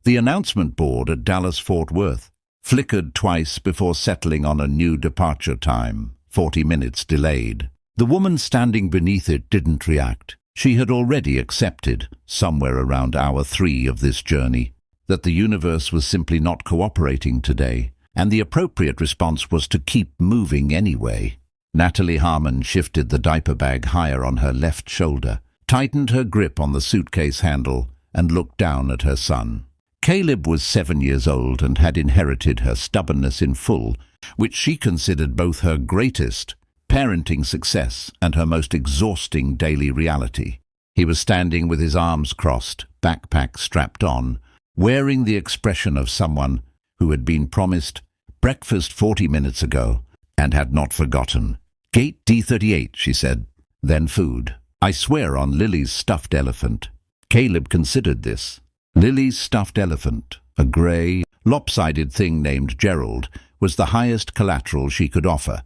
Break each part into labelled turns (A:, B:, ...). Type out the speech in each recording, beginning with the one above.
A: The announcement board at Dallas-Fort Worth flickered twice before settling on a new departure time, 40 minutes delayed. The woman standing beneath it didn't react. She had already accepted, somewhere around hour 3 of this journey, that the universe was simply not cooperating today, and the appropriate response was to keep moving anyway. Natalie Harmon shifted the diaper bag higher on her left shoulder, tightened her grip on the suitcase handle, and looked down at her son. Caleb was 7 years old and had inherited her stubbornness in full, which she considered both her greatest parenting success and her most exhausting daily reality. He was standing with his arms crossed, backpack strapped on, wearing the expression of someone who had been promised breakfast 40 minutes ago and had not forgotten. "Gate D38, she said. Then food. I swear on Lily's stuffed elephant." Caleb considered this. Lily's stuffed elephant, a grey, lopsided thing named Gerald, was the highest collateral she could offer,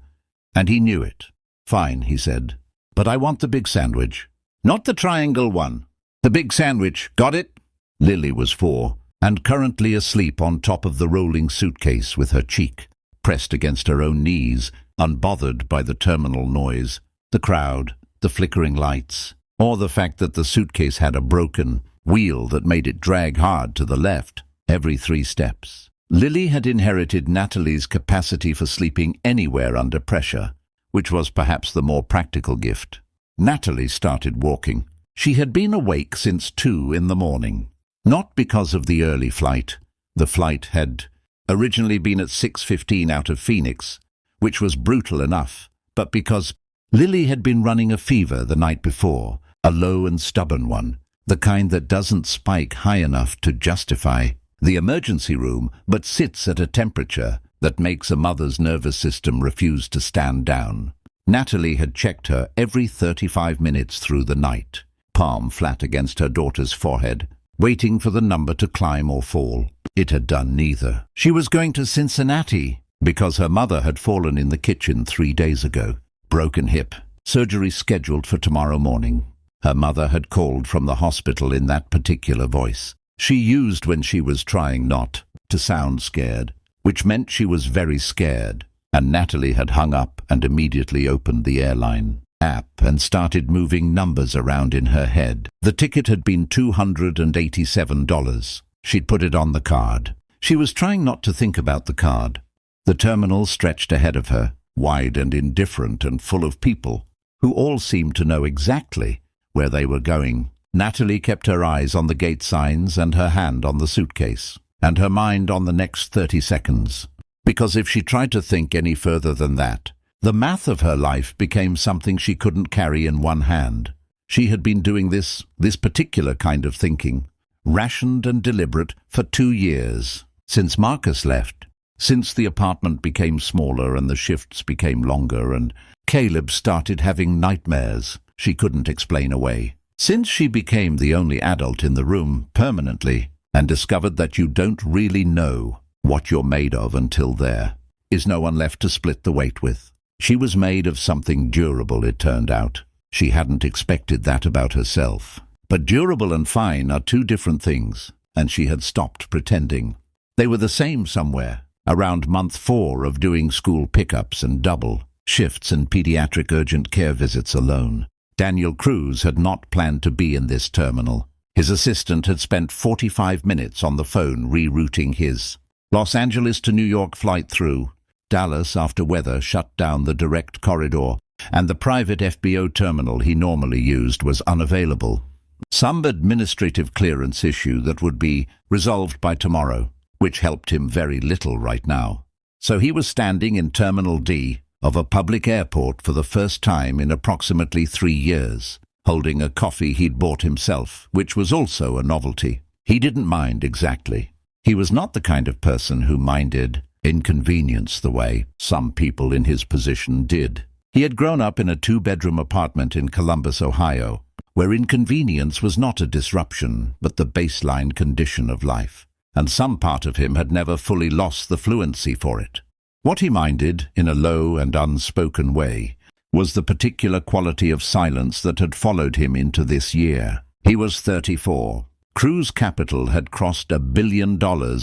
A: and he knew it. "Fine," he said. "But I want the big sandwich." "Not the triangle one. The big sandwich. Got it?" Lily was 4, and currently asleep on top of the rolling suitcase with her cheek pressed against her own knees, unbothered by the terminal noise, the crowd, the flickering lights, or the fact that the suitcase had a broken wheel that made it drag hard to the left every 3 steps. Lily had inherited Natalie's capacity for sleeping anywhere under pressure, which was perhaps the more practical gift. Natalie started walking. She had been awake since 2 in the morning. Not because of the early flight. The flight had originally been at 6:15 out of Phoenix, which was brutal enough, but because Lily had been running a fever the night before, a low and stubborn one, the kind that doesn't spike high enough to justify the emergency room, but sits at a temperature that makes a mother's nervous system refuse to stand down. Natalie had checked her every 35 minutes through the night, palm flat against her daughter's forehead, waiting for the number to climb or fall. It had done neither. She was going to Cincinnati because her mother had fallen in the kitchen 3 days ago. Broken hip. Surgery scheduled for tomorrow morning. Her mother had called from the hospital in that particular voice she used when she was trying not to sound scared, which meant she was very scared, and Natalie had hung up and immediately opened the airline app and started moving numbers around in her head. The ticket had been $287. She'd put it on the card. She was trying not to think about the card. The terminal stretched ahead of her, wide and indifferent and full of people who all seemed to know exactly where they were going. Natalie kept her eyes on the gate signs and her hand on the suitcase, and her mind on the next 30 seconds, because if she tried to think any further than that, the math of her life became something she couldn't carry in one hand. She had been doing this particular kind of thinking, rationed and deliberate, for 2 years, since Marcus left, since the apartment became smaller and the shifts became longer and Caleb started having nightmares she couldn't explain away. Since she became the only adult in the room permanently and discovered that you don't really know what you're made of until there is no one left to split the weight with. She was made of something durable, it turned out. She hadn't expected that about herself. But durable and fine are 2 different things, and she had stopped pretending. They were the same somewhere, around month 4 of doing school pickups and double shifts and pediatric urgent care visits alone. Daniel Cruz had not planned to be in this terminal. His assistant had spent 45 minutes on the phone rerouting his Los Angeles to New York flight through Dallas after weather shut down the direct corridor, and the private FBO terminal he normally used was unavailable. Some administrative clearance issue that would be resolved by tomorrow, which helped him very little right now. So he was standing in Terminal D of a public airport for the first time in approximately 3 years, holding a coffee he'd bought himself, which was also a novelty. He didn't mind exactly. He was not the kind of person who minded inconvenience the way some people in his position did. He had grown up in a 2-bedroom apartment in Columbus, Ohio, where inconvenience was not a disruption, but the baseline condition of life, and some part of him had never fully lost the fluency for it. What he minded, in a low and unspoken way, was the particular quality of silence that had followed him into this year. He was 34, Cruise Capital had crossed $1 billion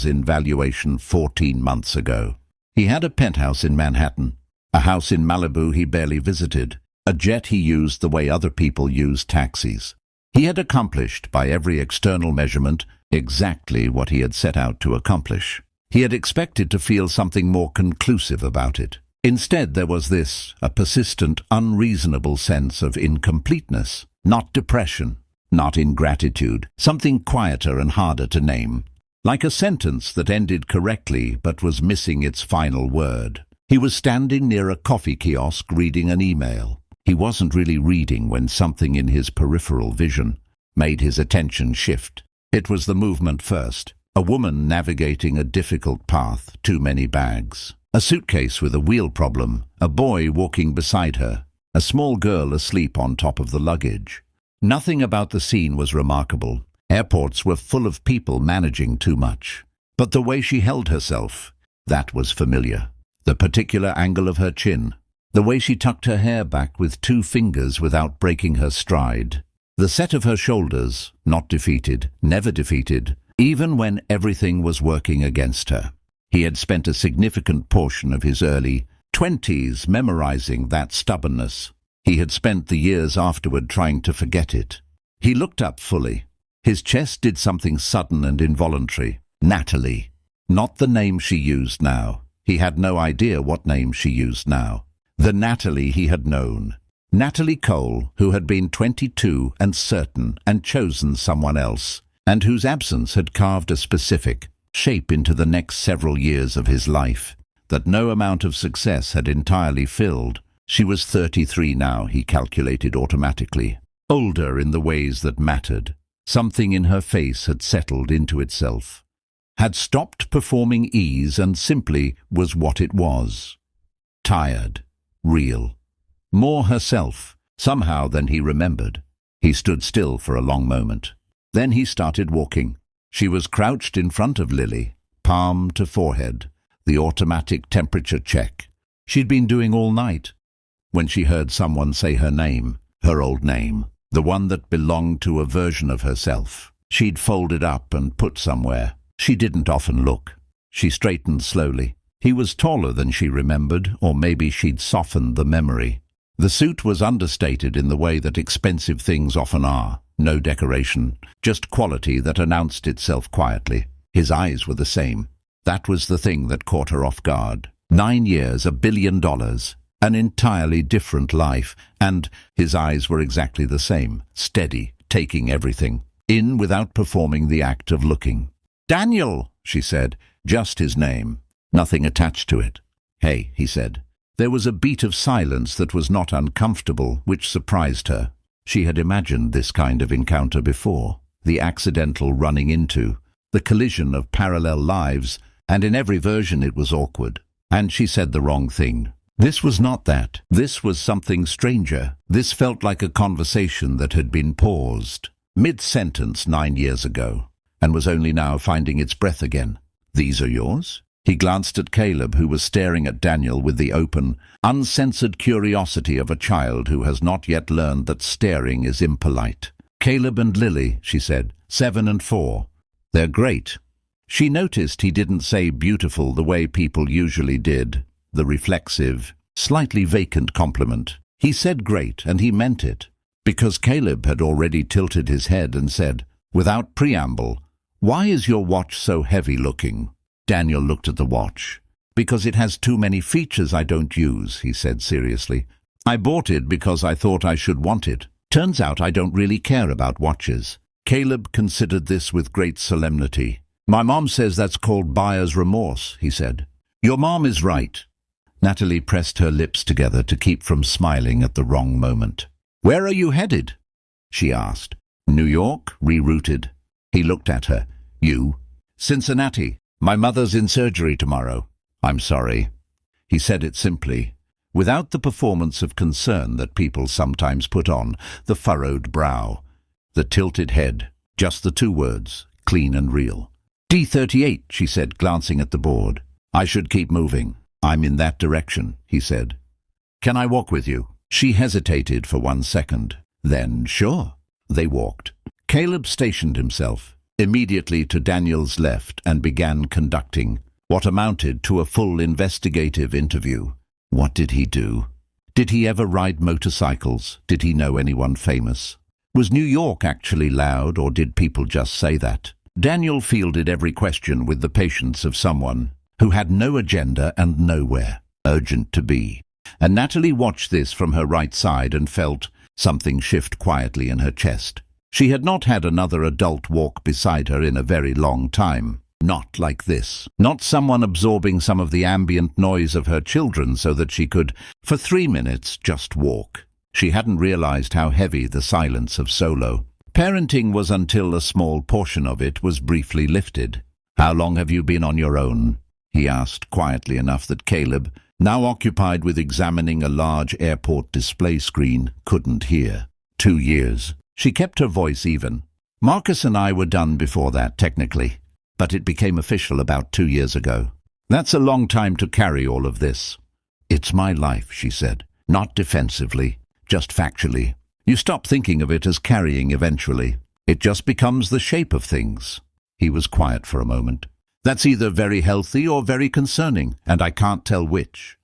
A: in valuation 14 months ago. He had a penthouse in Manhattan, a house in Malibu he barely visited, a jet he used the way other people use taxis. He had accomplished, by every external measurement, exactly what he had set out to accomplish. He had expected to feel something more conclusive about it. Instead, there was this, a persistent, unreasonable sense of incompleteness, not depression, not ingratitude, something quieter and harder to name. Like a sentence that ended correctly but was missing its final word. He was standing near a coffee kiosk reading an email. He wasn't really reading when something in his peripheral vision made his attention shift. It was the movement first. A woman navigating a difficult path, too many bags. A suitcase with a wheel problem, a boy walking beside her, a small girl asleep on top of the luggage. Nothing about the scene was remarkable. Airports were full of people managing too much. But the way she held herself, that was familiar. The particular angle of her chin, the way she tucked her hair back with 2 fingers without breaking her stride. The set of her shoulders, not defeated, never defeated, even when everything was working against her. He had spent a significant portion of his early 20s memorizing that stubbornness. He had spent the years afterward trying to forget it. He looked up fully. His chest did something sudden and involuntary. Natalie. Not the name she used now. He had no idea what name she used now. The Natalie he had known. Natalie Cole, who had been 22 and certain and chosen someone else, and whose absence had carved a specific shape into the next several years of his life that no amount of success had entirely filled. She was 33 now, he calculated automatically. Older in the ways that mattered. Something in her face had settled into itself. Had stopped performing ease and simply was what it was. Tired. Real. More herself, somehow, than he remembered. He stood still for a long moment. Then he started walking. She was crouched in front of Lily, palm to forehead, the automatic temperature check. She'd been doing all night. When she heard someone say her name, her old name, the one that belonged to a version of herself, she'd folded up and put somewhere. She didn't often look. She straightened slowly. He was taller than she remembered, or maybe she'd softened the memory. The suit was understated in the way that expensive things often are. No decoration, just quality that announced itself quietly. His eyes were the same. That was the thing that caught her off guard. 9 years, $1 billion. An entirely different life, and his eyes were exactly the same, steady, taking everything in without performing the act of looking. "Daniel," she said, just his name, nothing attached to it. "Hey," he said. There was a beat of silence that was not uncomfortable, which surprised her. She had imagined this kind of encounter before, the accidental running into, the collision of parallel lives, and in every version it was awkward. And she said the wrong thing. This was not that. This was something stranger. This felt like a conversation that had been paused, mid-sentence 9 years ago, and was only now finding its breath again. "These are yours?" He glanced at Caleb, who was staring at Daniel with the open, uncensored curiosity of a child who has not yet learned that staring is impolite. "Caleb and Lily," she said, 7 and 4. "They're great." She noticed he didn't say beautiful the way people usually did, the reflexive, slightly vacant compliment. He said great, and he meant it, because Caleb had already tilted his head and said, without preamble, "Why is your watch so heavy-looking?" Daniel looked at the watch. "Because it has too many features I don't use," he said seriously. "I bought it because I thought I should want it. Turns out I don't really care about watches." Caleb considered this with great solemnity. "My mom says that's called buyer's remorse," he said. "Your mom is right." Natalie pressed her lips together to keep from smiling at the wrong moment. "Where are you headed?" she asked. "New York, rerouted." He looked at her. "You?" "Cincinnati. My mother's in surgery tomorrow." "I'm sorry." He said it simply, without the performance of concern that people sometimes put on, the furrowed brow, the tilted head, just the 2 words, clean and real. "D38, she said, glancing at the board. "I should keep moving." "I'm in that direction," he said. "Can I walk with you?" She hesitated for 1 second. Then, "Sure." They walked. Caleb stationed himself. immediately to Daniel's left and began conducting what amounted to a full investigative interview. What did he do? Did he ever ride motorcycles? Did he know anyone famous? Was New York actually loud, or did people just say that? Daniel fielded every question with the patience of someone who had no agenda and nowhere urgent to be. And Natalie watched this from her right side and felt something shift quietly in her chest. She had not had another adult walk beside her in a very long time. Not like this. Not someone absorbing some of the ambient noise of her children so that she could, for 3 minutes, just walk. She hadn't realized how heavy the silence of solo parenting was until a small portion of it was briefly lifted. "How long have you been on your own?" he asked, quietly enough that Caleb, now occupied with examining a large airport display screen, couldn't hear. 2 years. She kept her voice even. "Marcus and I were done before that, technically. But it became official about 2 years ago. That's a long time to carry all of this." "It's my life," she said. Not defensively, just factually. You stop thinking of it as carrying eventually. It just becomes the shape of things. He was quiet for a moment. "That's either very healthy or very concerning, and I can't tell which."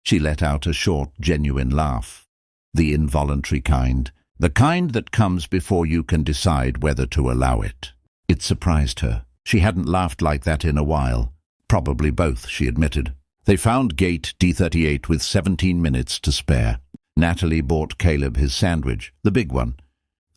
A: She let out a short, genuine laugh. The involuntary kind. The kind that comes before you can decide whether to allow it. It surprised her. She hadn't laughed like that in a while. Probably both, she admitted. They found gate D38 with 17 minutes to spare. Natalie bought Caleb his sandwich, the big one,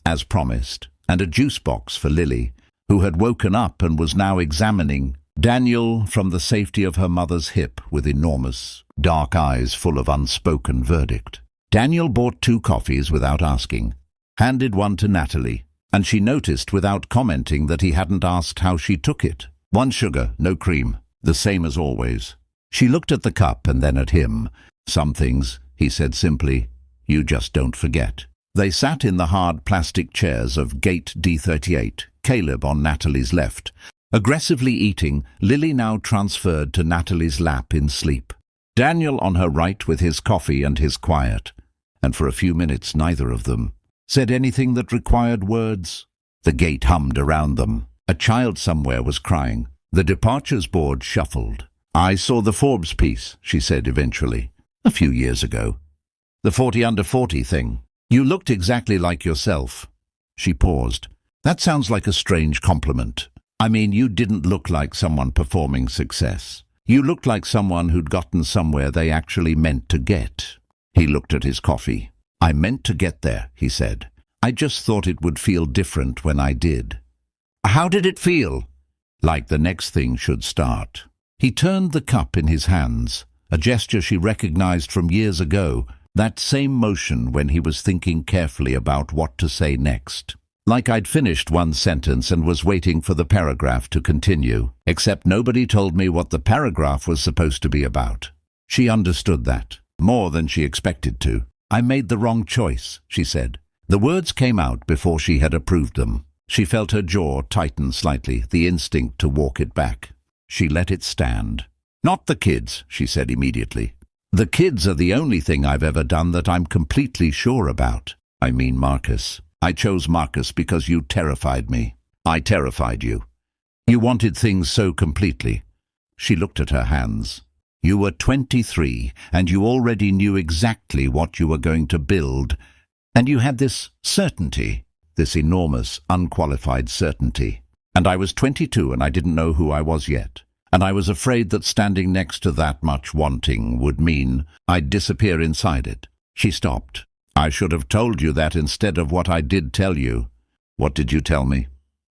A: as promised, and a juice box for Lily, who had woken up and was now examining Daniel from the safety of her mother's hip with enormous, dark eyes full of unspoken verdict. Daniel bought 2 coffees without asking, handed one to Natalie, and she noticed without commenting that he hadn't asked how she took it. 1 sugar, no cream, the same as always. She looked at the cup and then at him. "Some things," he said simply, "you just don't forget." They sat in the hard plastic chairs of gate D38, Caleb on Natalie's left. Aggressively eating, Lily now transferred to Natalie's lap in sleep. Daniel on her right with his coffee and his quiet. And for a few minutes neither of them said anything that required words. The gate hummed around them. A child somewhere was crying. The departures board shuffled. "I saw the Forbes piece," she said eventually. "A few years ago. The 40 under 40 thing. You looked exactly like yourself." She paused. "That sounds like a strange compliment. I mean, you didn't look like someone performing success. You looked like someone who'd gotten somewhere they actually meant to get." He looked at his coffee. "I meant to get there," he said. "I just thought it would feel different when I did." "How did it feel?" "Like the next thing should start." He turned the cup in his hands, a gesture she recognized from years ago, that same motion when he was thinking carefully about what to say next. Like I'd finished one sentence and was waiting for the paragraph to continue, except nobody told me what the paragraph was supposed to be about. She understood that, more than she expected to. "I made the wrong choice," she said. The words came out before she had approved them. She felt her jaw tighten slightly, the instinct to walk it back. She let it stand. "Not the kids," she said immediately. "The kids are the only thing I've ever done that I'm completely sure about. I mean Marcus. I chose Marcus because you terrified me. I terrified you. You wanted things so completely." She looked at her hands. "You were 23, and you already knew exactly what you were going to build, and you had this certainty, this enormous, unqualified certainty. And I was 22, and I didn't know who I was yet. And I was afraid that standing next to that much wanting would mean I'd disappear inside it." She stopped. "I should have told you that instead of what I did tell you." "What did you tell me?"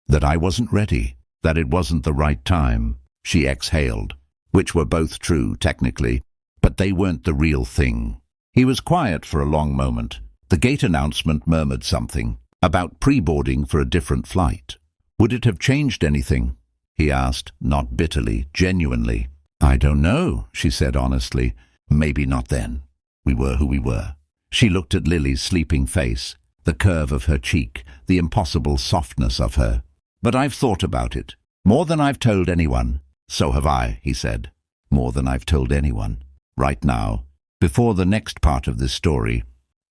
A: "That I wasn't ready, that it wasn't the right time." She exhaled, which were both true, technically, but they weren't the real thing. He was quiet for a long moment. The gate announcement murmured something about pre-boarding for a different flight. "Would it have changed anything?" he asked, not bitterly, genuinely. "I don't know," she said honestly. "Maybe not then. We were who we were." She looked at Lily's sleeping face, the curve of her cheek, the impossible softness of her. "But I've thought about it. More than I've told anyone." "So have I," he said. "More than I've told anyone. Right now, before the next part of this story.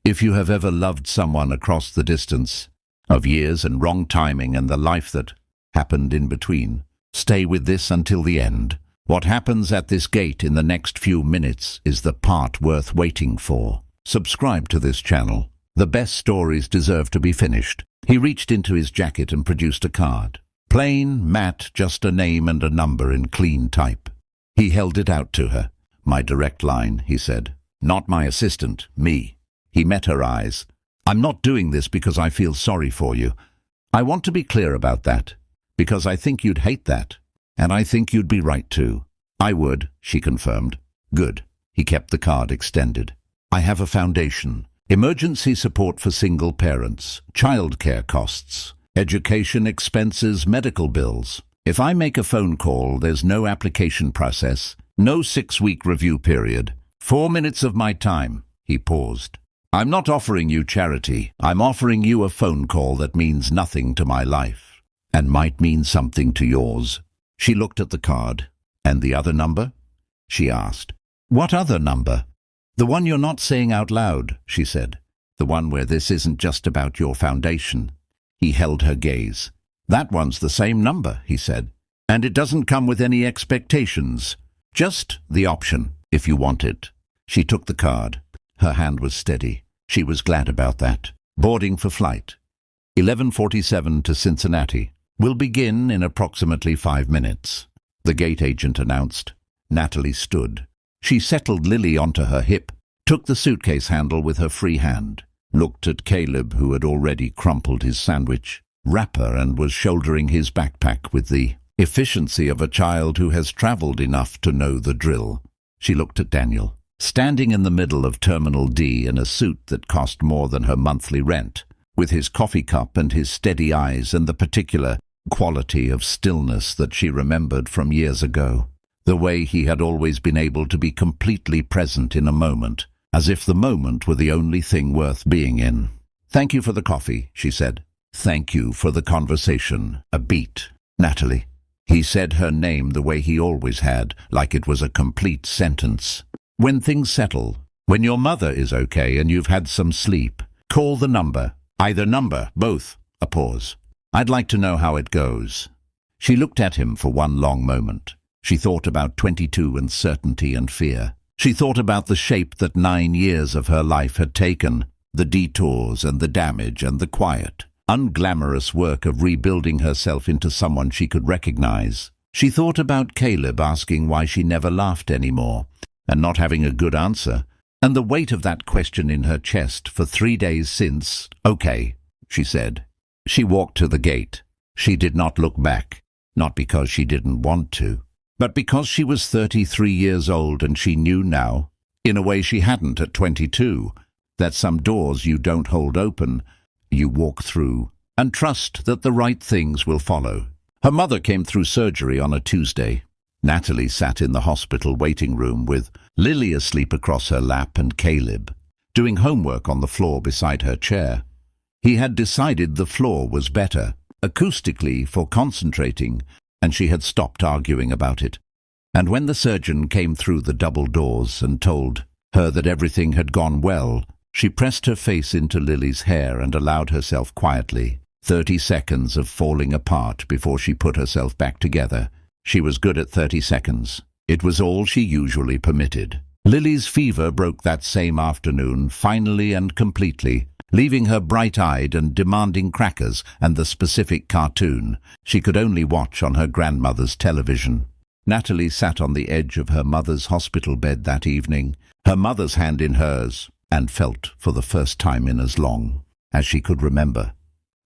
A: If you have ever loved someone across the distance of years and wrong timing and the life that happened in between. Stay with this until the end. What happens at this gate in the next few minutes is the part worth waiting for. Subscribe to this channel. The best stories deserve to be finished. He reached into his jacket and produced a card. Plain, matte, just a name and a number in clean type. He held it out to her. "My direct line," he said. "Not my assistant, me." He met her eyes. "I'm not doing this because I feel sorry for you. I want to be clear about that, because I think you'd hate that, and I think you'd be right too." "I would," she confirmed. "Good." He kept the card extended. "I have a foundation. Emergency support for single parents, childcare costs, education expenses, medical bills. If I make a phone call, there's no application process, no 6-week review period. 4 minutes of my time." He paused. "I'm not offering you charity. I'm offering you a phone call that means nothing to my life, and might mean something to yours." She looked at the card. "And the other number?" she asked. "What other number?" "The one you're not saying out loud," she said. "The one where this isn't just about your foundation." He held her gaze. "That one's the same number," he said. "And it doesn't come with any expectations. Just the option, if you want it." She took the card. Her hand was steady. She was glad about that. "Boarding for flight. 11:47 to Cincinnati. Will begin in approximately 5 minutes." The gate agent announced. Natalie stood. She settled Lily onto her hip, took the suitcase handle with her free hand, looked at Caleb, who had already crumpled his sandwich wrapper and was shouldering his backpack with the efficiency of a child who has traveled enough to know the drill. She looked at Daniel, standing in the middle of Terminal D in a suit that cost more than her monthly rent, with his coffee cup and his steady eyes and the particular quality of stillness that she remembered from years ago. The way he had always been able to be completely present in a moment, as if the moment were the only thing worth being in. "Thank you for the coffee," she said. "Thank you for the conversation. A beat, Natalie." He said her name the way he always had, like it was a complete sentence. "When things settle, when your mother is okay and you've had some sleep, call the number. Either number, both." A pause. "I'd like to know how it goes." She looked at him for one long moment. She thought about 22 and uncertainty and fear. She thought about the shape that 9 years of her life had taken, the detours and the damage and the quiet, unglamorous work of rebuilding herself into someone she could recognize. She thought about Caleb asking why she never laughed anymore, and not having a good answer, and the weight of that question in her chest for 3 days since. "Okay," she said. She walked to the gate. She did not look back, not because she didn't want to, but because she was 33 years old and she knew now, in a way she hadn't at 22, that some doors you don't hold open, you walk through, and trust that the right things will follow. Her mother came through surgery on a Tuesday. Natalie sat in the hospital waiting room with Lily asleep across her lap and Caleb doing homework on the floor beside her chair. He had decided the floor was better, acoustically, for concentrating, and she had stopped arguing about it. And when the surgeon came through the double doors and told her that everything had gone well, she pressed her face into Lily's hair and allowed herself quietly 30 seconds of falling apart before she put herself back together. She was good at 30 seconds. It was all she usually permitted. Lily's fever broke that same afternoon, finally and completely, leaving her bright-eyed and demanding crackers and the specific cartoon she could only watch on her grandmother's television. Natalie sat on the edge of her mother's hospital bed that evening, her mother's hand in hers, and felt for the first time in as long as she could remember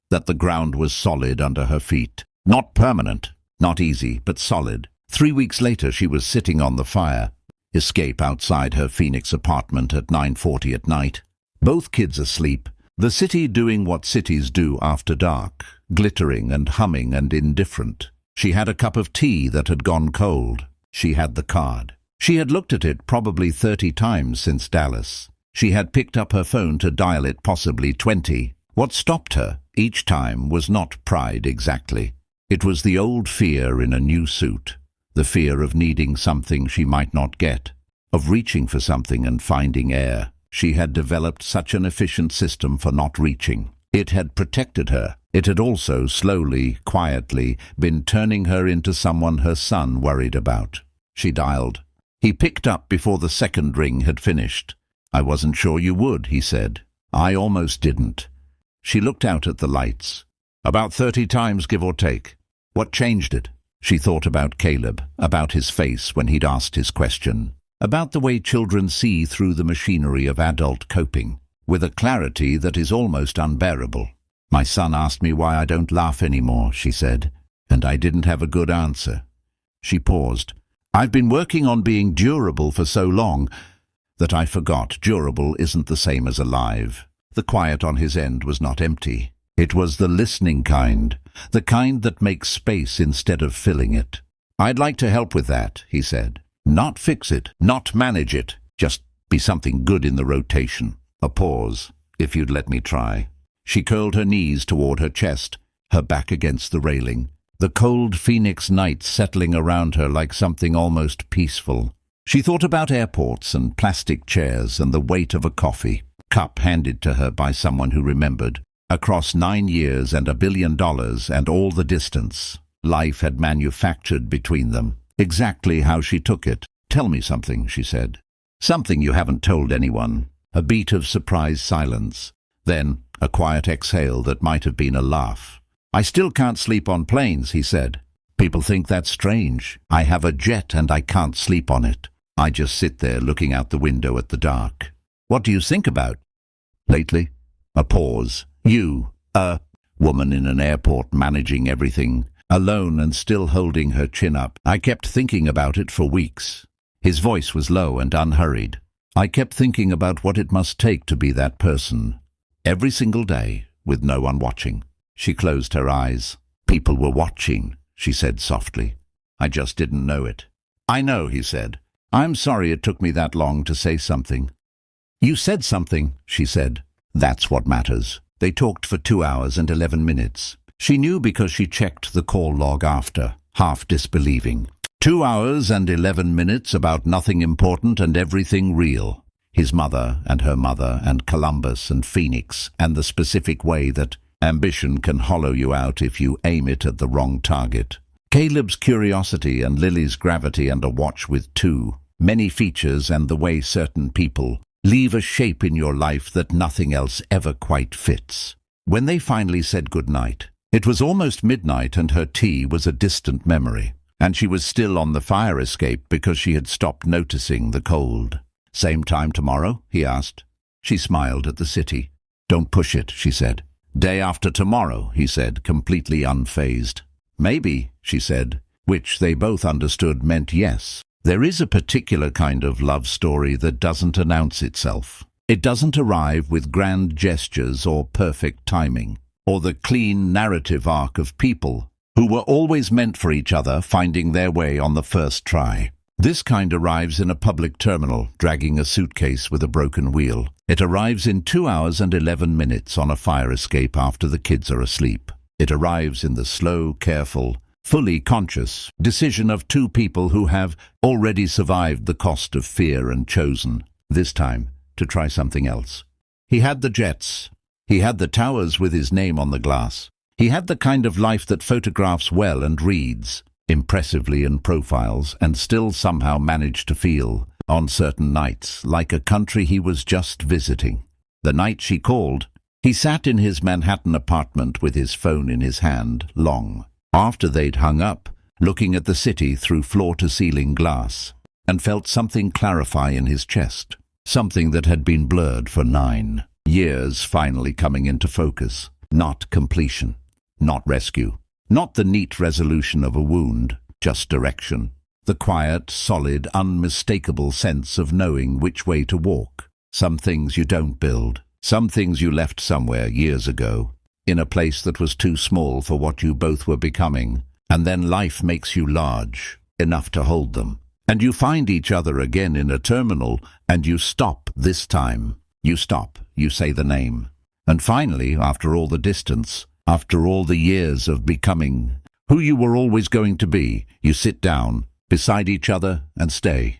A: that the ground was solid under her feet. Not permanent, not easy, but solid. 3 weeks later she was sitting on the fire escape outside her Phoenix apartment at 9:40 at night. Both kids asleep, the city doing what cities do after dark, glittering and humming and indifferent. She had a cup of tea that had gone cold. She had the card. She had looked at it probably 30 times since Dallas. She had picked up her phone to dial it possibly 20. What stopped her each time was not pride exactly. It was the old fear in a new suit, the fear of needing something she might not get, of reaching for something and finding air. She had developed such an efficient system for not reaching. It had protected her It had also, slowly, quietly, been turning her into someone her son worried about. She dialed. He picked up before the second ring had finished. "I wasn't sure you would," he said. "I almost didn't." She looked out at the lights. "About 30 times, give or take." What changed it? She thought about Caleb, about his face when he'd asked his question, about the way children see through the machinery of adult coping, with a clarity that is almost unbearable. "My son asked me why I don't laugh anymore," she said, "and I didn't have a good answer." She paused. "I've been working on being durable for so long that I forgot durable isn't the same as alive." The quiet on his end was not empty. It was the listening kind, the kind that makes space instead of filling it. "I'd like to help with that," he said. "Not fix it, not manage it, just be something good in the rotation." A pause. "If you'd let me try." She curled her knees toward her chest, her back against the railing, the cold Phoenix night settling around her like something almost peaceful. She thought about airports and plastic chairs and the weight of a coffee cup handed to her by someone who remembered. Across 9 years and $1 billion and all the distance, life had manufactured between them, exactly how she took it. "Tell me something," she said. "Something you haven't told anyone." A beat of surprised silence. Then a quiet exhale that might have been a laugh. "I still can't sleep on planes," he said. "People think that's strange. I have a jet and I can't sleep on it. I just sit there looking out the window at the dark." "What do you think about?" "Lately?" A pause. "You, a woman in an airport managing everything, alone and still holding her chin up. I kept thinking about it for weeks." His voice was low and unhurried. "I kept thinking about what it must take to be that person. Every single day, with no one watching." She closed her eyes. "People were watching," she said softly. "I just didn't know it." "I know," he said. "I'm sorry it took me that long to say something." "You said something," she said. "That's what matters." They talked for 2 hours and 11 minutes. She knew because she checked the call log after, half disbelieving. 2 hours and 11 minutes about nothing important and everything real. His mother and Columbus and Phoenix and the specific way that ambition can hollow you out if you aim it at the wrong target. Caleb's curiosity and Lily's gravity and a watch with 2 many features and the way certain people leave a shape in your life that nothing else ever quite fits. When they finally said goodnight, it was almost midnight and her tea was a distant memory, and she was still on the fire escape because she had stopped noticing the cold. "Same time tomorrow?" he asked. She smiled at the city. "Don't push it," she said. "Day after tomorrow," he said, completely unfazed. "Maybe," she said, which they both understood meant yes. There is a particular kind of love story that doesn't announce itself. It doesn't arrive with grand gestures or perfect timing, or the clean narrative arc of people who were always meant for each other finding their way on the first try. This kind arrives in a public terminal, dragging a suitcase with a broken wheel. It arrives in 2 hours and 11 minutes on a fire escape after the kids are asleep. It arrives in the slow, careful, fully conscious decision of 2 people who have already survived the cost of fear and chosen, this time, to try something else. He had the jets. He had the towers with his name on the glass. He had the kind of life that photographs well and reads impressively in profiles and still somehow managed to feel, on certain nights, like a country he was just visiting. The night she called, he sat in his Manhattan apartment with his phone in his hand, long. After they'd hung up, looking at the city through floor-to-ceiling glass, and felt something clarify in his chest, something that had been blurred for 9 years finally coming into focus. Not completion, not rescue, not the neat resolution of a wound, just direction. The quiet, solid, unmistakable sense of knowing which way to walk. Some things you don't build, some things you left somewhere years ago, in a place that was too small for what you both were becoming, and then life makes you large, enough to hold them. And you find each other again in a terminal, and you stop this time. You stop, you say the name. And finally, after all the distance, after all the years of becoming who you were always going to be, you sit down, beside each other, and stay.